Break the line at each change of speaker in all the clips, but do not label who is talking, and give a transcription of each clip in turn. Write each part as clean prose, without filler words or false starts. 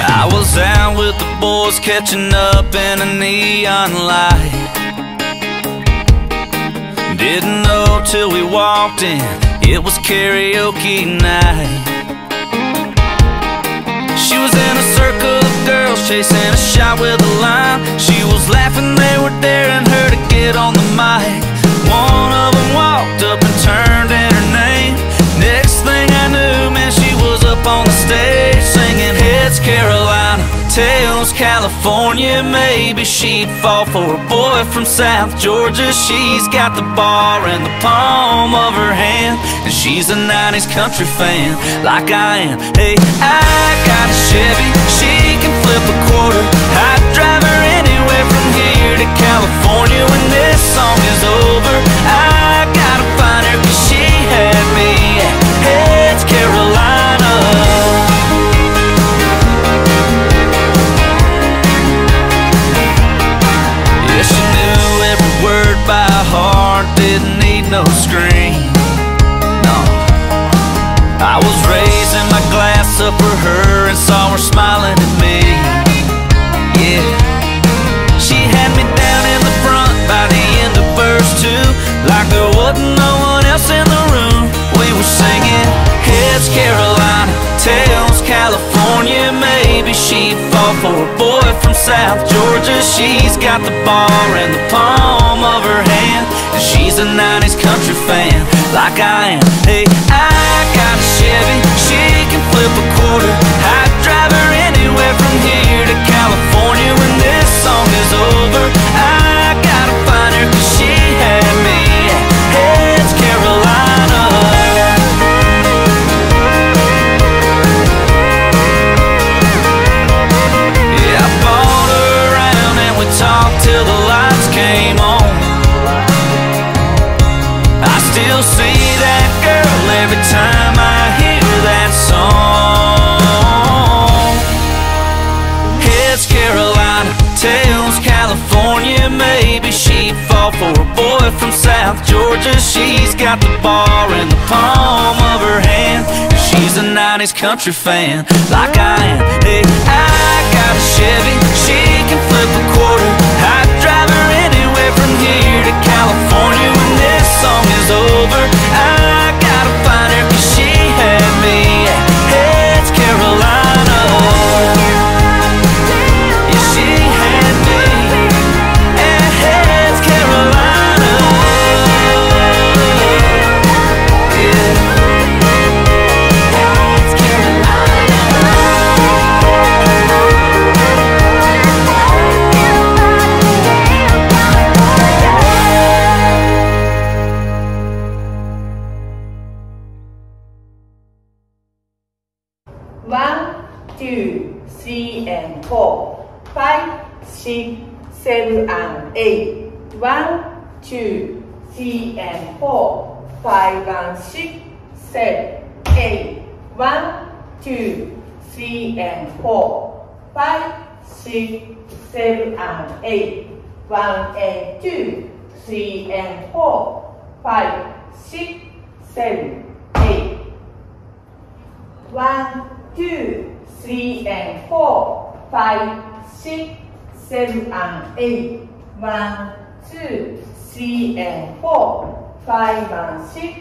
I was out with the boys catching up in a neon light. Didn't know till we walked in, it was karaoke night. She was in a circle of girls chasing a shot with a line. She was laughing, they were daring her to get on the mic. One of them walked up and turned in her name. Next thing I knew, man, she was up on the stage singing, heads Carolina, tails California. Maybe she'd fall for a boy from South Georgia. She's got the bar in the palm of her hand, and she's a 90s country fan like I am. Hey, I got a Chevy, she can flip a quarter. I'd drive her anywhere from here to California. When this song is over, I gotta find her, 'cause she had me at heads Carolina. Yeah, she knew every word by heart, didn't need no screen. No, I was raising my glass up for her and saw her smiling at me. Yeah, she had me down in the front by the end of verse 2, like there wasn't no one else in the room. We were singing, heads Carolina, tails California. Maybe she'd fall for a boy from South Georgia. She's got the bar in the palm of her hand, and she's a 90s country fan like I am. Hey, I got a Chevy, she can flip a quarter. I'd drive her anywhere from here to California. When this song is over, I gotta find her, 'cause she had me at heads Carolina. Yeah, I bought her around and we talked till the lights came on. I still see that girl every time I hear that song. Heads Carolina, tails California. Maybe she'd fall for a boy from South Georgia. She's got the bar in the palm of her hand, and she's a 90s country fan like I am. Hey, I got a Chevy, she can flip a quarter. I'd drive her anywhere from here to California. When this song is over, I gotta find her, 'cause she had me at heads Carolina. Yeah, she had me at heads Carolina. Yeah, heads Carolina.
One, two, three, and 4, 5, 6, 7, and 8. 1, 2, 3, and 4, 5, and 6, 7, 8. 1, 2, 3, and 4, 5, 6, 7, and 8. 1 and 2, 3 and 4, 5, 6, 7, 8. 1, 2, 3, and 4, 5, 6, 7, and 8. 1, 2, 3, and 4, 5, and 6,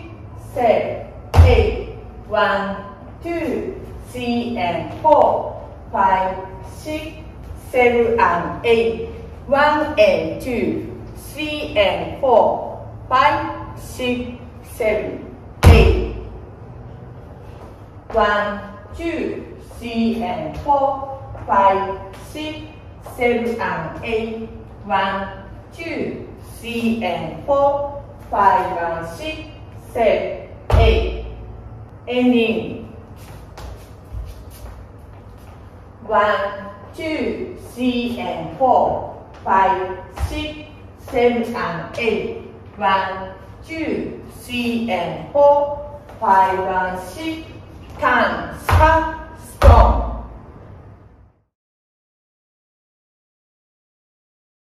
7, 8. 1, 2, 3, and 4, 5, 6, 7, and 8. 1 and 2, 3, and 4, 5, 6, 7, 8. 1, 2, 3, and 4, 5, 6, 7, and 8. 1, 2, 3, and 4, 5, and 6, 7, 8. Ending. 1, 2, 3, and 4, 5, 6, 7, and 8. 1, 2, 3, and 4, 5, and 6. Can, stop, stop.